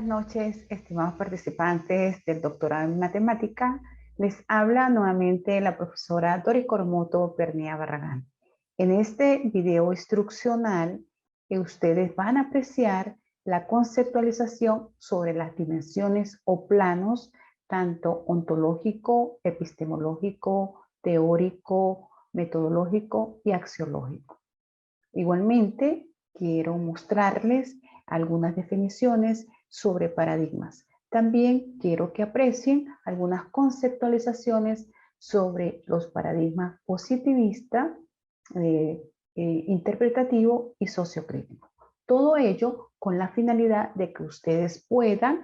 noches, estimados participantes del doctorado en matemática. Les habla nuevamente la profesora Doris Coromoto Pernía Barragán. En este video instruccional, ustedes van a apreciar la conceptualización sobre las dimensiones o planos, tanto ontológico, epistemológico, teórico, metodológico y axiológico. Igualmente, quiero mostrarles algunas definiciones sobre paradigmas. También quiero que aprecien algunas conceptualizaciones sobre los paradigmas positivista, interpretativo y sociocrítico. Todo ello con la finalidad de que ustedes puedan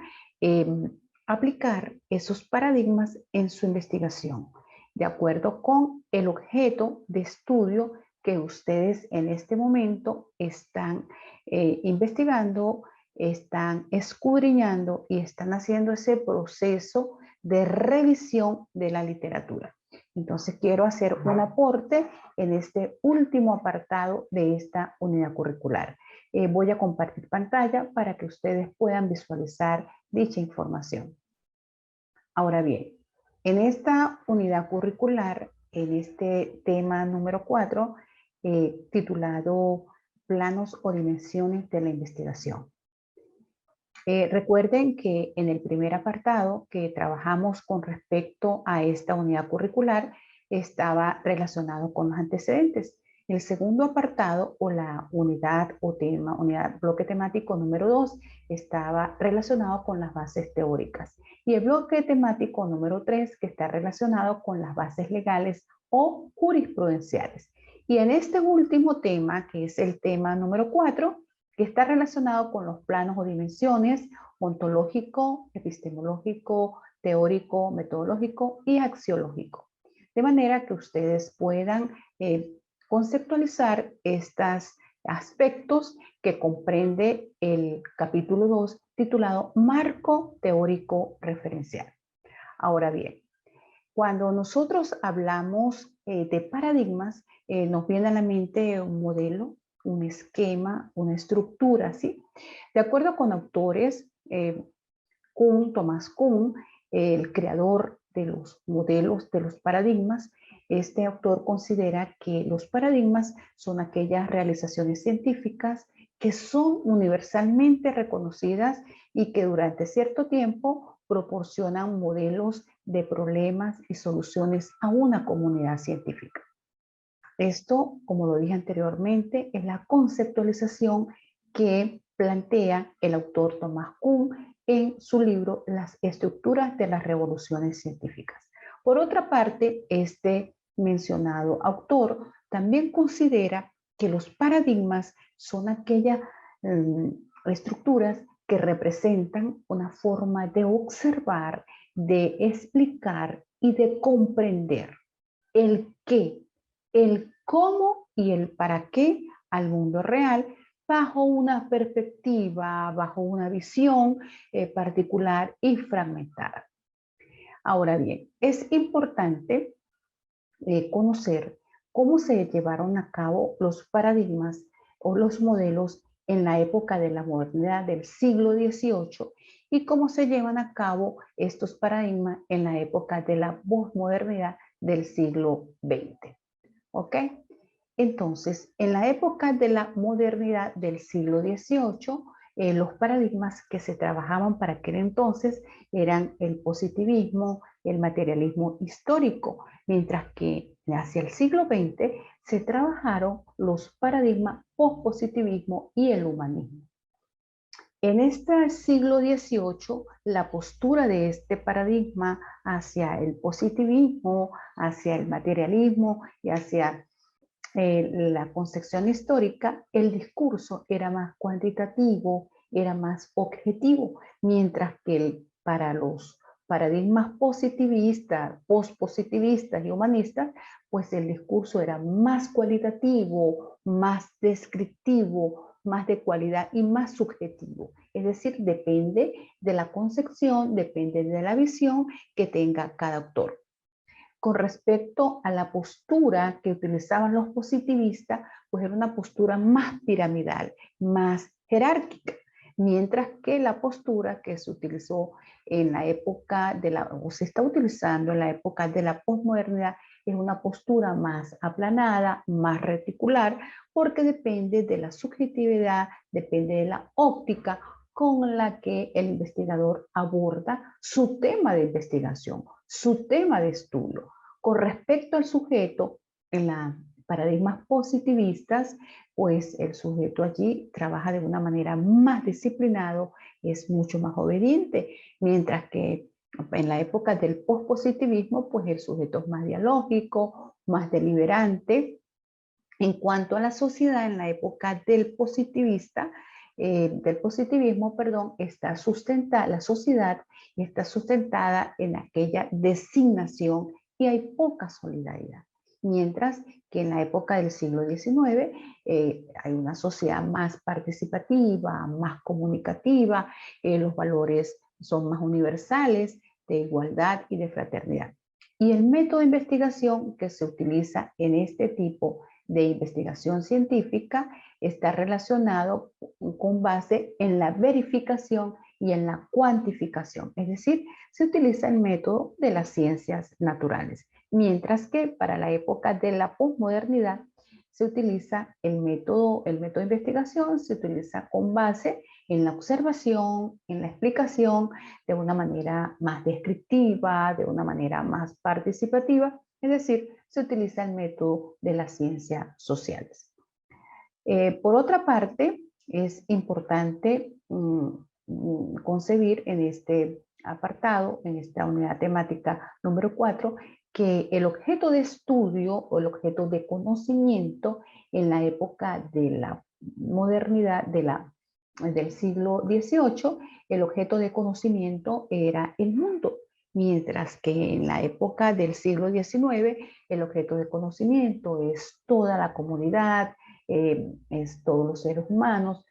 aplicar esos paradigmas en su investigación, de acuerdo con el objeto de estudio que ustedes en este momento están investigando, están escudriñando y están haciendo ese proceso de revisión de la literatura. Entonces quiero hacer un aporte en este último apartado de esta unidad curricular. Voy a compartir pantalla para que ustedes puedan visualizar dicha información. Ahora bien, en esta unidad curricular, en este tema número 4, titulado Planos o Dimensiones de la Investigación. Recuerden que en el primer apartado que trabajamos con respecto a esta unidad curricular estaba relacionado con los antecedentes. El segundo apartado o la unidad o tema, unidad bloque temático número 2 estaba relacionado con las bases teóricas. Y el bloque temático número 3 que está relacionado con las bases legales o jurisprudenciales. Y en este último tema, que es el tema número 4, que está relacionado con los planos o dimensiones ontológico, epistemológico, teórico, metodológico y axiológico. De manera que ustedes puedan conceptualizar estos aspectos que comprende el capítulo 2 titulado Marco Teórico Referencial. Ahora bien, cuando nosotros hablamos de paradigmas, nos viene a la mente un modelo, un esquema, una estructura, ¿sí? De acuerdo con autores, Thomas Kuhn, el creador de los modelos, de los paradigmas, este autor considera que los paradigmas son aquellas realizaciones científicas que son universalmente reconocidas y que durante cierto tiempo proporcionan modelos de problemas y soluciones a una comunidad científica. Esto, como lo dije anteriormente, es la conceptualización que plantea el autor Thomas Kuhn en su libro Las estructuras de las revoluciones científicas. Por otra parte, este mencionado autor también considera que los paradigmas son aquellas estructuras que representan una forma de observar, de explicar y de comprender el qué, el cómo y el para qué al mundo real bajo una perspectiva, bajo una visión particular y fragmentada. Ahora bien, es importante conocer cómo se llevaron a cabo los paradigmas o los modelos en la época de la modernidad del siglo XVIII y cómo se llevan a cabo estos paradigmas en la época de la posmodernidad del siglo XX. ¿Ok? Entonces, en la época de la modernidad del siglo XVIII, los paradigmas que se trabajaban para aquel entonces eran el positivismo, el materialismo histórico, mientras que hacia el siglo XX se trabajaron los paradigmas pospositivismo y el humanismo. En este siglo XVIII, la postura de este paradigma hacia el positivismo, hacia el materialismo y hacia la concepción histórica, el discurso era más cuantitativo, era más objetivo, mientras que para los paradigmas positivistas, pospositivistas y humanistas, pues el discurso era más cualitativo, más descriptivo, más de cualidad y más subjetivo. Es decir, depende de la concepción, depende de la visión que tenga cada autor. Con respecto a la postura que utilizaban los positivistas, pues era una postura más piramidal, más jerárquica. Mientras que la postura que se utilizó en la época o se está utilizando en la época de la posmodernidad es una postura más aplanada, más reticular, porque depende de la subjetividad, depende de la óptica con la que el investigador aborda su tema de investigación, su tema de estudio. Con respecto al sujeto, en los paradigmas positivistas, pues el sujeto allí trabaja de una manera más disciplinado, es mucho más obediente, mientras que en la época del pospositivismo, pues el sujeto es más dialógico, más deliberante. En cuanto a la sociedad, en la época del positivismo, perdón, está sustentada, la sociedad está sustentada en aquella designación y hay poca solidaridad. Mientras que en la época del siglo XIX hay una sociedad más participativa, más comunicativa, los valores son más universales, de igualdad y de fraternidad. Y el método de investigación que se utiliza en este tipo de investigación científica está relacionado con base en la verificación y en la cuantificación, es decir, se utiliza el método de las ciencias naturales, mientras que para la época de la posmodernidad se utiliza el método de investigación, se utiliza con base en la observación, en la explicación, de una manera más descriptiva, de una manera más participativa, es decir, se utiliza el método de las ciencias sociales. Por otra parte, es importante concebir en este apartado, en esta unidad temática número 4, que el objeto de estudio o el objeto de conocimiento en la época de la modernidad, del siglo XVIII, el objeto de conocimiento era el mundo, mientras que en la época del siglo XIX el objeto de conocimiento es toda la comunidad, es todos los seres humanos,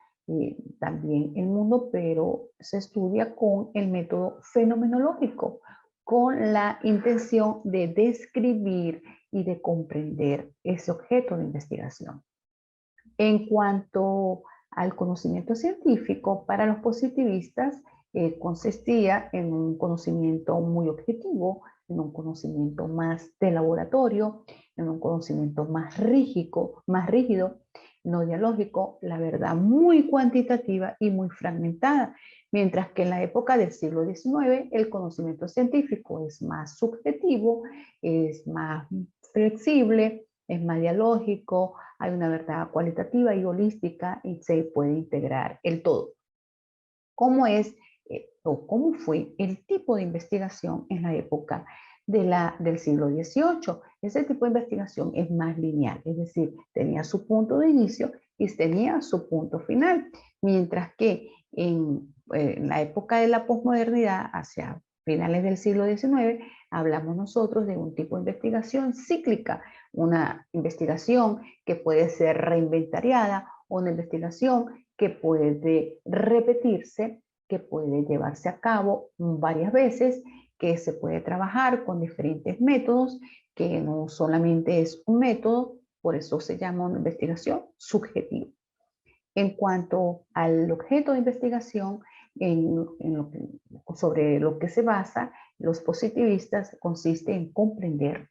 también el mundo, pero se estudia con el método fenomenológico, con la intención de describir y de comprender ese objeto de investigación. En cuanto al conocimiento científico, para los positivistas consistía en un conocimiento muy objetivo, en un conocimiento más de laboratorio, en un conocimiento más rígido, no dialógico, la verdad muy cuantitativa y muy fragmentada, mientras que en la época del siglo XIX el conocimiento científico es más subjetivo, es más flexible, es más dialógico, hay una verdad cualitativa y holística y se puede integrar el todo. ¿Cómo es o cómo fue el tipo de investigación en la época del siglo XVIII? Ese tipo de investigación es más lineal, es decir, tenía su punto de inicio y tenía su punto final, mientras que en la época de la posmodernidad, hacia finales del siglo XIX, hablamos nosotros de un tipo de investigación cíclica, una investigación que puede ser reinventariada, una investigación que puede repetirse, que puede llevarse a cabo varias veces, que se puede trabajar con diferentes métodos, que no solamente es un método, por eso se llama una investigación subjetiva. En cuanto al objeto de investigación, sobre lo que se basa los positivistas, consiste en comprender,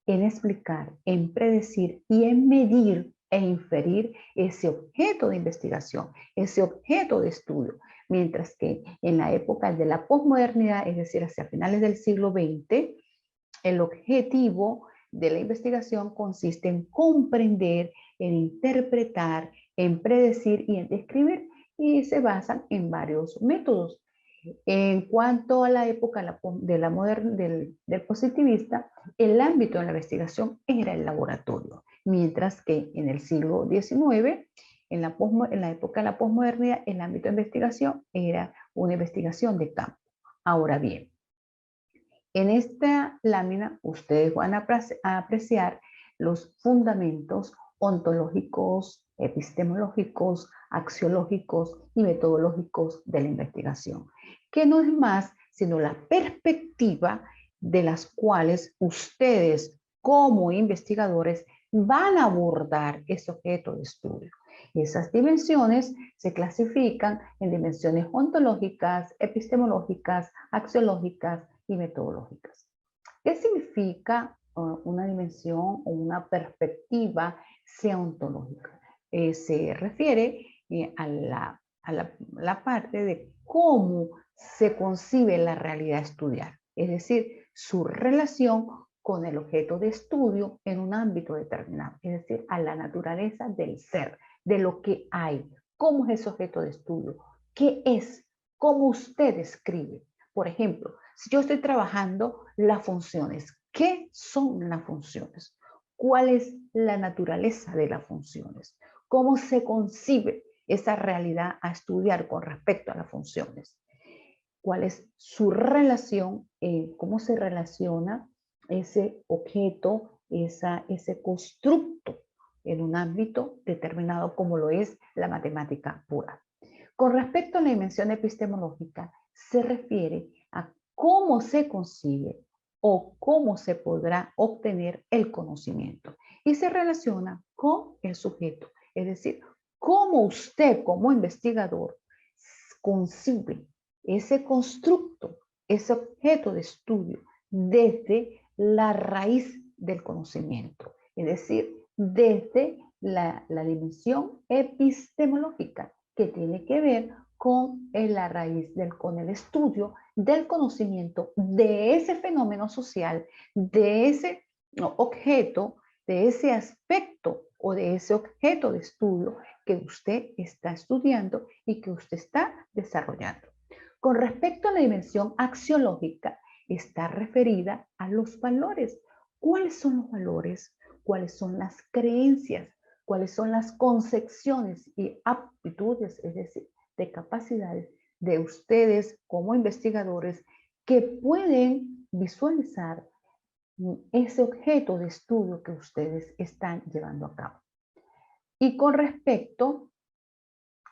en explicar, en predecir y en medir e inferir ese objeto de investigación, ese objeto de estudio. Mientras que en la época de la posmodernidad, es decir, hacia finales del siglo XX, el objetivo de la investigación consiste en comprender, en interpretar, en predecir y en describir, y se basan en varios métodos. En cuanto a la época del positivista, el ámbito de la investigación era el laboratorio, mientras que en el siglo XIX, en la época de la posmodernidad, el ámbito de investigación era una investigación de campo. Ahora bien, en esta lámina ustedes van a apreciar los fundamentos ontológicos, epistemológicos, axiológicos y metodológicos de la investigación, que no es más sino la perspectiva de las cuales ustedes como investigadores van a abordar ese objeto de estudio. Esas dimensiones se clasifican en dimensiones ontológicas, epistemológicas, axiológicas y metodológicas. ¿Qué significa una dimensión o una perspectiva sea ontológica? Se refiere a la parte de cómo se concibe la realidad a estudiar, es decir, su relación con el objeto de estudio en un ámbito determinado, es decir, a la naturaleza del ser, de lo que hay, cómo es ese objeto de estudio, qué es, cómo usted escribe. Por ejemplo, si yo estoy trabajando las funciones, ¿qué son las funciones? ¿Cuál es la naturaleza de las funciones? ¿Cómo se concibe esa realidad a estudiar con respecto a las funciones? ¿Cuál es su relación? ¿Cómo se relaciona ese objeto, ese constructo en un ámbito determinado como lo es la matemática pura? Con respecto a la dimensión epistemológica, se refiere a cómo se concibe o cómo se podrá obtener el conocimiento y se relaciona con el sujeto, es decir, cómo usted como investigador concibe ese constructo, ese objeto de estudio desde la raíz del conocimiento, es decir, desde la dimensión epistemológica que tiene que ver con la raíz con el estudio del conocimiento de ese fenómeno social, de ese objeto, de ese aspecto o de ese objeto de estudio que usted está estudiando y que usted está desarrollando. Con respecto a la dimensión axiológica, está referida a los valores. ¿Cuáles son los valores? ¿Cuáles son las creencias? ¿Cuáles son las concepciones y aptitudes, es decir, de capacidades de ustedes como investigadores que pueden visualizar ese objeto de estudio que ustedes están llevando a cabo? Y con respecto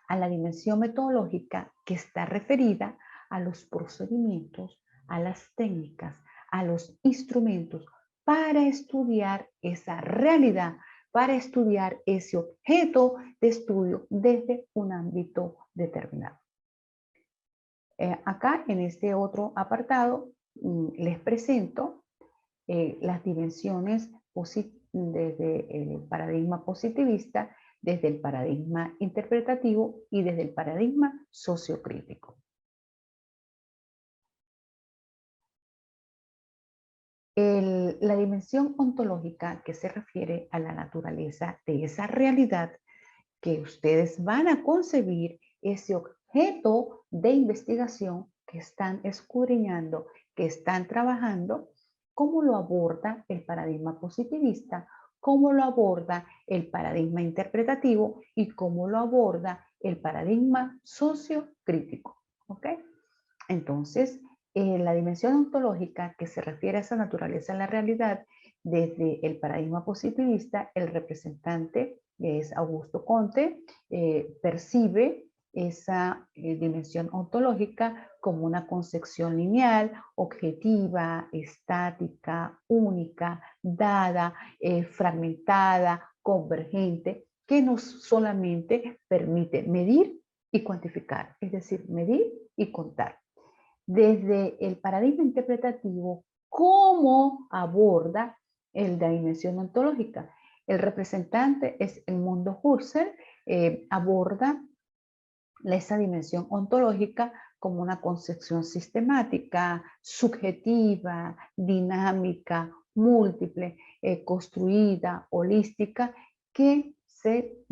a la dimensión metodológica, que está referida a los procedimientos, a las técnicas, a los instrumentos para estudiar esa realidad, para estudiar ese objeto de estudio desde un ámbito determinado. Acá en este otro apartado les presento las dimensiones desde el paradigma positivista, desde el paradigma interpretativo y desde el paradigma sociocrítico. La dimensión ontológica, que se refiere a la naturaleza de esa realidad que ustedes van a concebir, ese objeto de investigación que están escudriñando, que están trabajando, cómo lo aborda el paradigma positivista, cómo lo aborda el paradigma interpretativo y cómo lo aborda el paradigma sociocrítico. ¿Ok? Entonces, la dimensión ontológica, que se refiere a esa naturaleza en la realidad, desde el paradigma positivista, el representante es Augusto Comte, percibe esa dimensión ontológica como una concepción lineal, objetiva, estática, única, dada, fragmentada, convergente, que no solamente permite medir y cuantificar, es decir, medir y contar. Desde el paradigma interpretativo, ¿cómo aborda la dimensión ontológica? El representante es Edmundo Husserl, aborda esa dimensión ontológica como una concepción sistemática, subjetiva, dinámica, múltiple, construida, holística, que se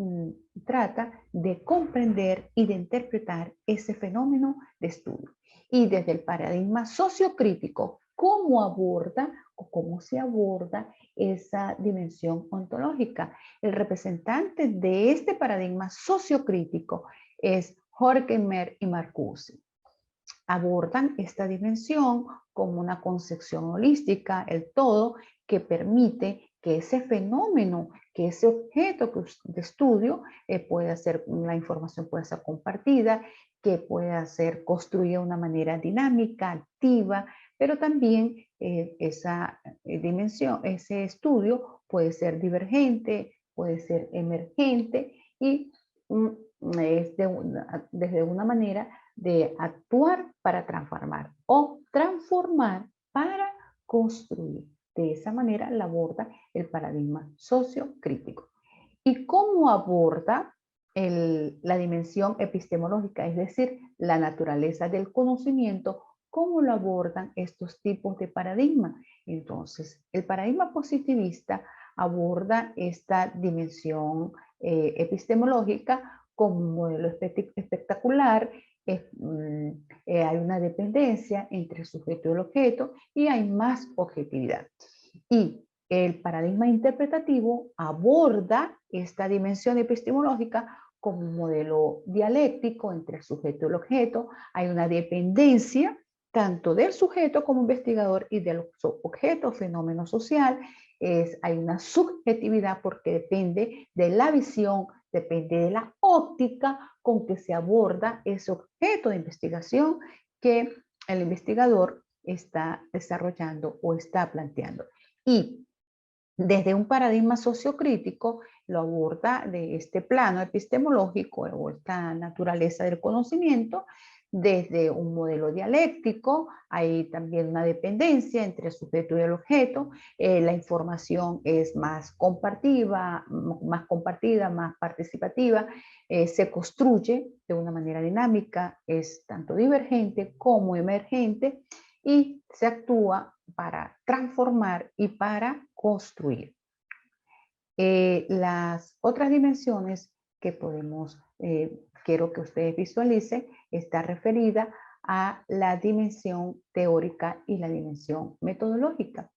trata de comprender y de interpretar ese fenómeno de estudio. Y desde el paradigma sociocrítico, ¿cómo aborda o cómo se aborda esa dimensión ontológica? El representante de este paradigma sociocrítico es Horkheimer y Marcuse. Abordan esta dimensión como una concepción holística, el todo, que permite que ese fenómeno, que ese objeto de estudio pueda ser, la información pueda ser compartida, que pueda ser construida de una manera dinámica, activa, pero también esa dimensión, ese estudio puede ser divergente, puede ser emergente y es desde una manera de actuar para transformar o transformar para construir. De esa manera la aborda el paradigma sociocrítico. ¿Y cómo aborda la dimensión epistemológica, es decir, la naturaleza del conocimiento? ¿Cómo lo abordan estos tipos de paradigma? Entonces, el paradigma positivista aborda esta dimensión epistemológica como un modelo espectacular. Hay una dependencia entre el sujeto y el objeto y hay más objetividad. Y el paradigma interpretativo aborda esta dimensión epistemológica como un modelo dialéctico entre el sujeto y el objeto. Hay una dependencia tanto del sujeto como investigador y del objeto, fenómeno social. Hay una subjetividad porque depende de la visión, depende de la óptica con que se aborda ese objeto de investigación que el investigador está desarrollando o está planteando. Y desde un paradigma sociocrítico lo aborda de este plano epistemológico o esta naturaleza del conocimiento, desde un modelo dialéctico. Hay también una dependencia entre el sujeto y el objeto. La información es más compartida, más participativa, se construye de una manera dinámica, es tanto divergente como emergente y se actúa para transformar y para construir. Las otras dimensiones que quiero que ustedes visualicen, está referida a la dimensión teórica y la dimensión metodológica.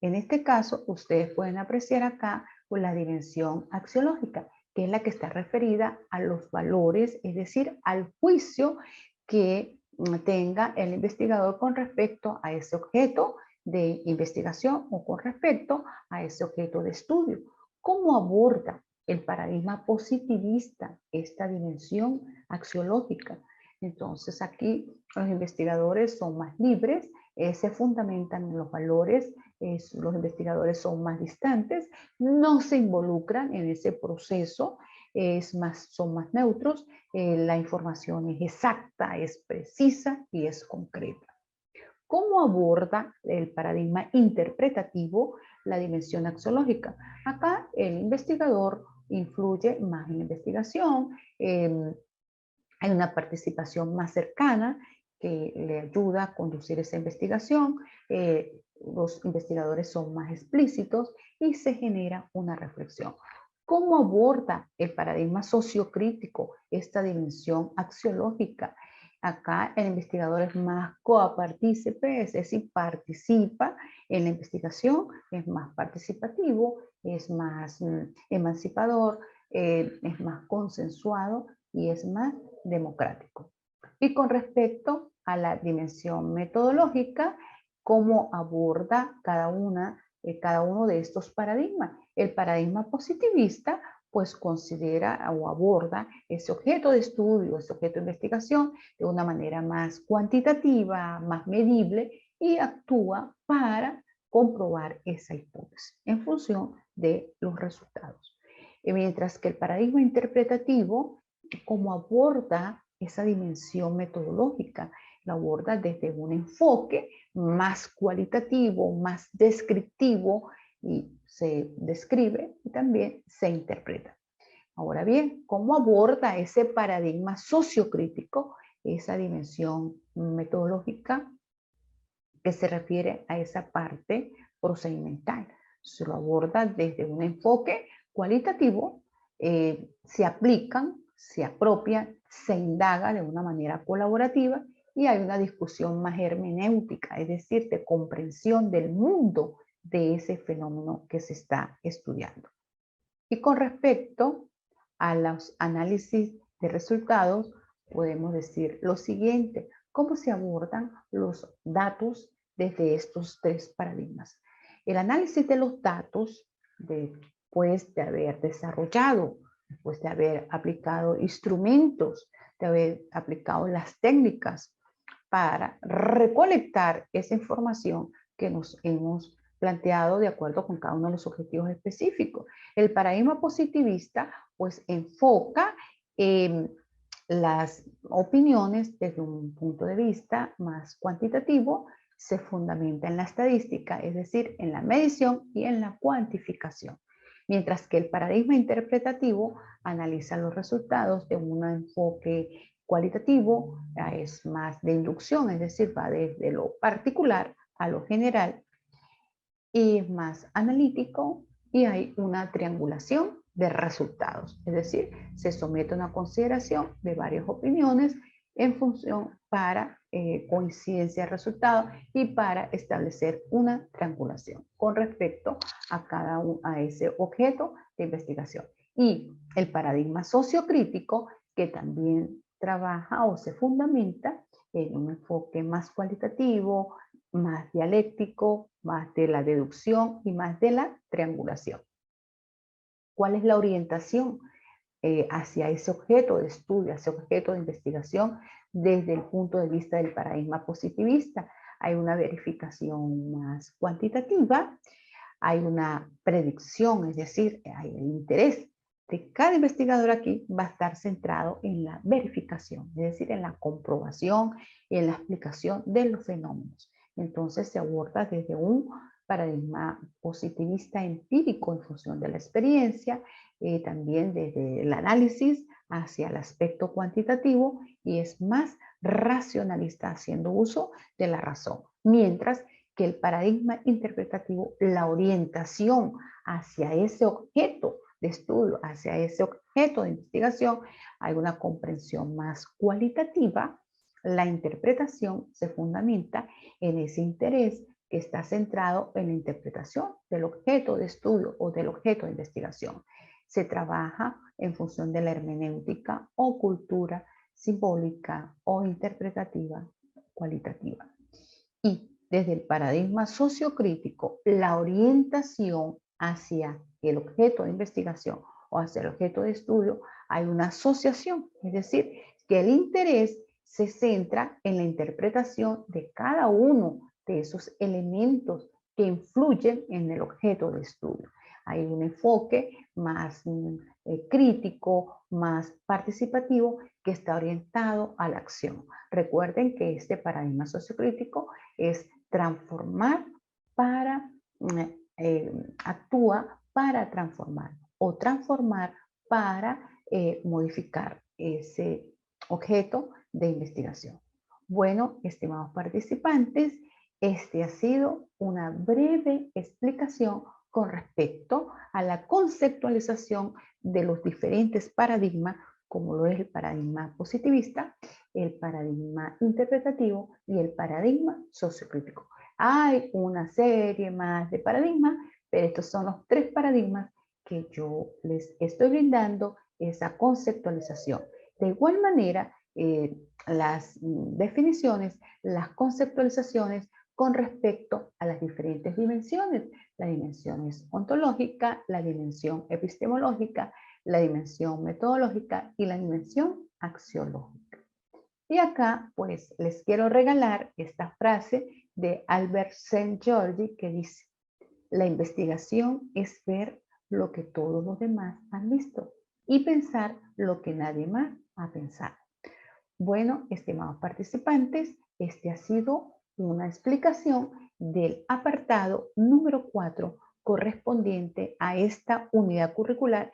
En este caso, ustedes pueden apreciar acá la dimensión axiológica, que es la que está referida a los valores, es decir, al juicio que tenga el investigador con respecto a ese objeto de investigación o con respecto a ese objeto de estudio. ¿Cómo aborda el paradigma positivista esta dimensión axiológica? Entonces aquí los investigadores son más libres, se fundamentan en los valores, los investigadores son más distantes, no se involucran en ese proceso, son más neutros, la información es exacta, es precisa y es concreta. ¿Cómo aborda el paradigma interpretativo la dimensión axiológica? Acá el investigador influye más en la investigación, hay una participación más cercana que le ayuda a conducir esa investigación, los investigadores son más explícitos y se genera una reflexión. ¿Cómo aborda el paradigma sociocrítico esta dimensión axiológica? Acá el investigador es más copartícipe, es decir, participa en la investigación, es más participativo, es más emancipador, es más consensuado y es más democrático. Y con respecto a la dimensión metodológica, ¿cómo aborda cada uno de estos paradigmas? El paradigma positivista pues considera o aborda ese objeto de estudio, ese objeto de investigación de una manera más cuantitativa, más medible y actúa para comprobar esa hipótesis en función de los resultados. Mientras que el paradigma interpretativo, como aborda esa dimensión metodológica, lo aborda desde un enfoque más cualitativo, más descriptivo, y se describe y también se interpreta. Ahora bien, ¿cómo aborda ese paradigma sociocrítico esa dimensión metodológica que se refiere a esa parte procedimental? Se lo aborda desde un enfoque cualitativo, se aplican, se apropian, se indaga de una manera colaborativa y hay una discusión más hermenéutica, es decir, de comprensión del mundo de ese fenómeno que se está estudiando. Y con respecto a los análisis de resultados, podemos decir lo siguiente: ¿cómo se abordan los datos desde estos tres paradigmas? El análisis de los datos, después de haber desarrollado, después de haber aplicado instrumentos, de haber aplicado las técnicas para recolectar esa información que nos hemos planteado de acuerdo con cada uno de los objetivos específicos. El paradigma positivista pues enfoca las opiniones desde un punto de vista más cuantitativo, se fundamenta en la estadística, es decir, en la medición y en la cuantificación. Mientras que el paradigma interpretativo analiza los resultados de un enfoque cualitativo, es más de inducción, es decir, va desde lo particular a lo general, y es más analítico y hay una triangulación de resultados, es decir, se somete a una consideración de varias opiniones en función para coincidencia de resultados y para establecer una triangulación con respecto a ese objeto de investigación. Y el paradigma sociocrítico, que también trabaja o se fundamenta en un enfoque más cualitativo, más dialéctico, más de la deducción y más de la triangulación. ¿Cuál es la orientación hacia ese objeto de estudio, hacia ese objeto de investigación desde el punto de vista del paradigma positivista? Hay una verificación más cuantitativa, hay una predicción, es decir, hay el interés de cada investigador aquí va a estar centrado en la verificación, es decir, en la comprobación y en la explicación de los fenómenos. Entonces se aborda desde un paradigma positivista empírico en función de la experiencia, también desde el análisis hacia el aspecto cuantitativo y es más racionalista haciendo uso de la razón. Mientras que el paradigma interpretativo, la orientación hacia ese objeto de estudio, hacia ese objeto de investigación, hay una comprensión más cualitativa. La interpretación se fundamenta en ese interés que está centrado en la interpretación del objeto de estudio o del objeto de investigación. Se trabaja en función de la hermenéutica o cultura simbólica o interpretativa cualitativa. Y desde el paradigma sociocrítico, la orientación hacia el objeto de investigación o hacia el objeto de estudio, hay una asociación, es decir, que el interés se centra en la interpretación de cada uno de esos elementos que influyen en el objeto de estudio. Hay un enfoque más crítico, más participativo, que está orientado a la acción. Recuerden que este paradigma sociocrítico es transformar para, actúa para transformar o transformar para modificar ese objeto de investigación. Bueno, estimados participantes, este ha sido una breve explicación con respecto a la conceptualización de los diferentes paradigmas, como lo es el paradigma positivista, el paradigma interpretativo y el paradigma sociocrítico. Hay una serie más de paradigmas, pero estos son los tres paradigmas que yo les estoy brindando esa conceptualización. De igual manera, las definiciones, las conceptualizaciones con respecto a las diferentes dimensiones. La dimensión es ontológica, la dimensión epistemológica, la dimensión metodológica y la dimensión axiológica. Y acá, pues, les quiero regalar esta frase de Albert Szent-Györgyi que dice: la investigación es ver lo que todos los demás han visto y pensar lo que nadie más ha pensado. Bueno, estimados participantes, este ha sido una explicación del apartado número 4 correspondiente a esta unidad curricular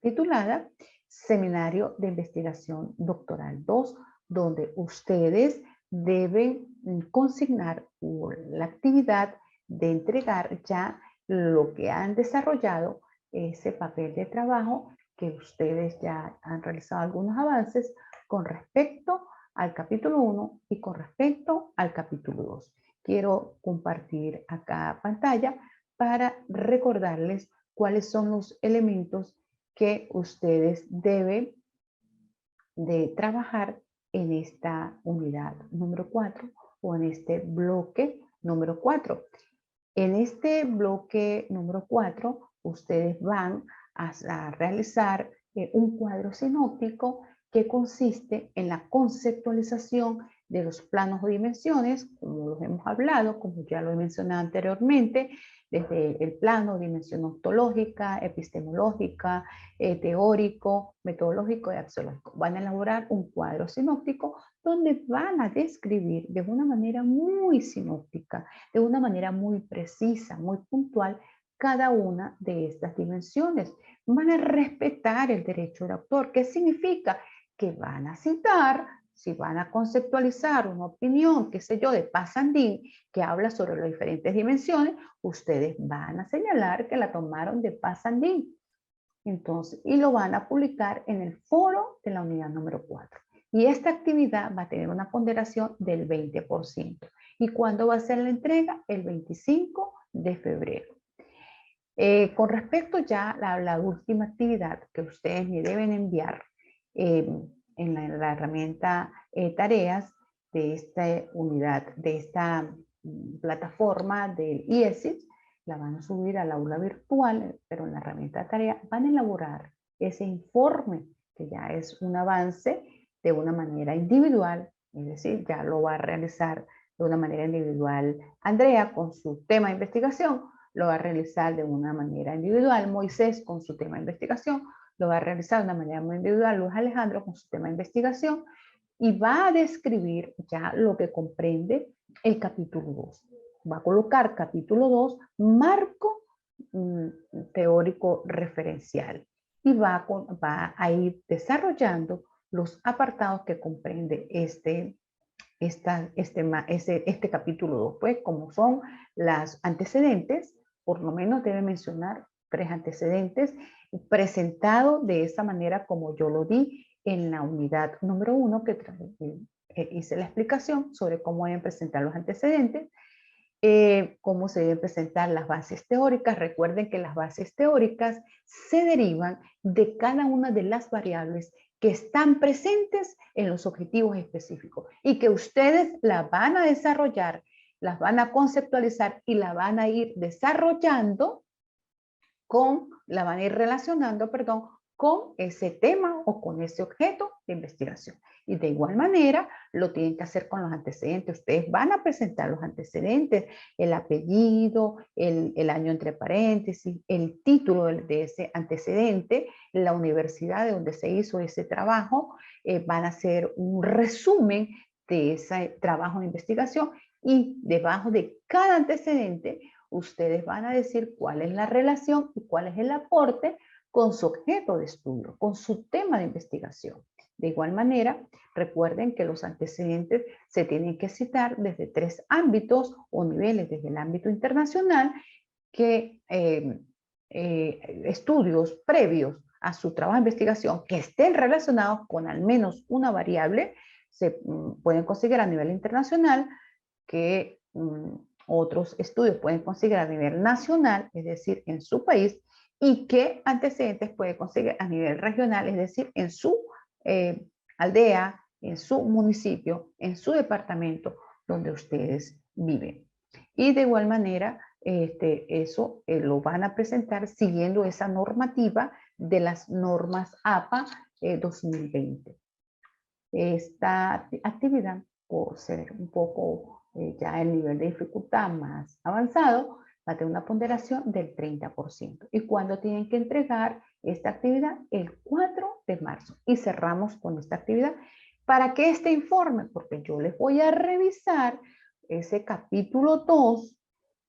titulada Seminario de Investigación Doctoral 2, donde ustedes deben consignar la actividad de entregar ya lo que han desarrollado, ese papel de trabajo que ustedes ya han realizado algunos avances con respecto al capítulo 1 y con respecto al capítulo 2. Quiero compartir acá pantalla para recordarles cuáles son los elementos que ustedes deben de trabajar en esta unidad número 4 o en este bloque número 4. En este bloque número 4, ustedes van a realizar un cuadro sinóptico que consiste en la conceptualización de los planos o dimensiones, como los hemos hablado, como ya lo he mencionado anteriormente, desde el plano, dimensión ontológica, epistemológica, teórico, metodológico y axiológico. Van a elaborar un cuadro sinóptico donde van a describir de una manera muy sinóptica, de una manera muy precisa, muy puntual, cada una de estas dimensiones. Van a respetar el derecho de autor. ¿Qué significa? Que van a citar, si van a conceptualizar una opinión, qué sé yo, de Passandín, que habla sobre las diferentes dimensiones, ustedes van a señalar que la tomaron de Passandín. Entonces, y lo van a publicar en el foro de la unidad número 4. Y esta actividad va a tener una ponderación del 20%. ¿Y cuándo va a ser la entrega? El 25 de febrero. Con respecto ya a la última actividad que ustedes me deben enviar en la herramienta tareas de esta unidad, de esta plataforma del IESIT, la van a subir al aula virtual, pero en la herramienta tarea van a elaborar ese informe, que ya es un avance de una manera individual, es decir, ya lo va a realizar de una manera individual Andrea con su tema de investigación, lo va a realizar de una manera individual Moisés con su tema de investigación, lo va a realizar de una manera muy individual Luis Alejandro con su tema de investigación y va a describir ya lo que comprende el capítulo 2. Va a colocar capítulo 2, marco teórico referencial y va a ir desarrollando los apartados que comprende este capítulo 2, pues como son las antecedentes, por lo menos debe mencionar 3 antecedentes presentados de esa manera como yo lo di en la unidad número 1 que hice la explicación sobre cómo deben presentar los antecedentes, cómo se deben presentar las bases teóricas. Recuerden que las bases teóricas se derivan de cada una de las variables que están presentes en los objetivos específicos y que ustedes las van a desarrollar, las van a conceptualizar y la van a ir desarrollando la van a ir relacionando, perdón, con ese tema o con ese objeto de investigación. Y de igual manera lo tienen que hacer con los antecedentes. Ustedes van a presentar los antecedentes, el apellido, el año entre paréntesis, el título de ese antecedente, la universidad de donde se hizo ese trabajo, van a hacer un resumen de ese trabajo de investigación y debajo de cada antecedente ustedes van a decir cuál es la relación y cuál es el aporte con su objeto de estudio, con su tema de investigación. De igual manera, recuerden que los antecedentes se tienen que citar desde 3 ámbitos o niveles, desde el ámbito internacional, que estudios previos a su trabajo de investigación que estén relacionados con al menos una variable se pueden conseguir a nivel internacional, que otros estudios pueden conseguir a nivel nacional, es decir, en su país, y qué antecedentes puede conseguir a nivel regional, es decir, en su aldea, en su municipio, en su departamento donde ustedes viven. Y de igual manera, eso lo van a presentar siguiendo esa normativa de las normas APA 2020. Esta actividad, por ser un poco ya el nivel de dificultad más avanzado, va a tener una ponderación del 30%. ¿Y cuándo tienen que entregar esta actividad? El 4 de marzo. Y cerramos con esta actividad. ¿Para qué este informe? Porque yo les voy a revisar ese capítulo 2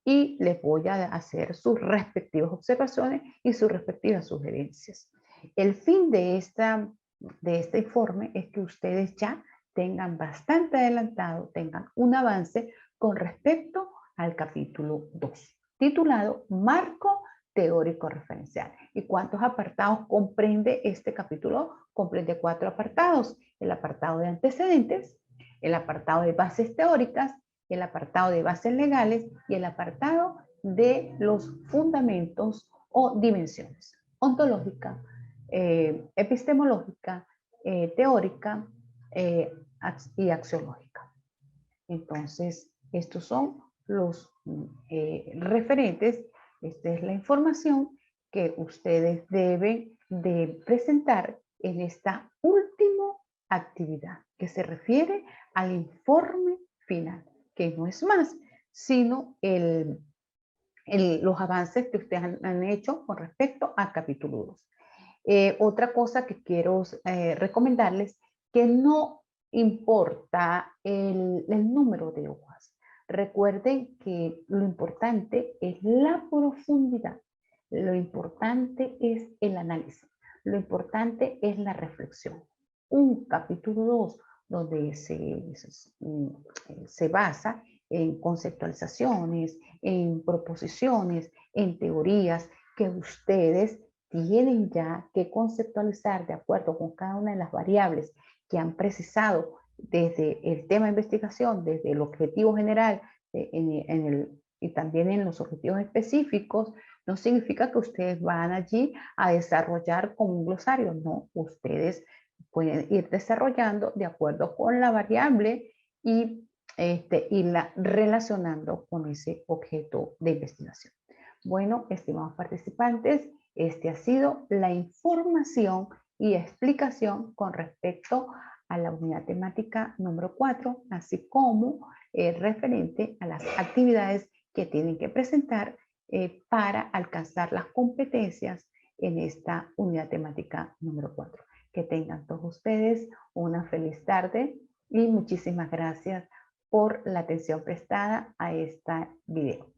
y les voy a hacer sus respectivas observaciones y sus respectivas sugerencias. El fin de este informe es que ustedes ya tengan bastante adelantado, tengan un avance con respecto al capítulo 2, titulado Marco Teórico Referencial. ¿Y cuántos apartados comprende este capítulo? Comprende 4 apartados. El apartado de antecedentes, el apartado de bases teóricas, el apartado de bases legales y el apartado de los fundamentos o dimensiones ontológica, epistemológica, teórica y axiológica. Entonces, estos son los referentes, esta es la información que ustedes deben de presentar en esta última actividad, que se refiere al informe final, que no es más, sino los avances que ustedes han hecho con respecto al capítulo 2. Otra cosa que quiero recomendarles, que no importa el número de hojas. Recuerden que lo importante es la profundidad, lo importante es el análisis, lo importante es la reflexión. Un capítulo 2 donde se basa en conceptualizaciones, en proposiciones, en teorías que ustedes tienen ya que conceptualizar de acuerdo con cada una de las variables que han precisado desde el tema de investigación, desde el objetivo general y también en los objetivos específicos, no significa que ustedes van allí a desarrollar como un glosario, no, ustedes pueden ir desarrollando de acuerdo con la variable y irla relacionando con ese objeto de investigación. Bueno, estimados participantes, este ha sido la información y explicación con respecto a la unidad temática número 4, así como referente a las actividades que tienen que presentar para alcanzar las competencias en esta unidad temática número 4. Que tengan todos ustedes una feliz tarde y muchísimas gracias por la atención prestada a este video.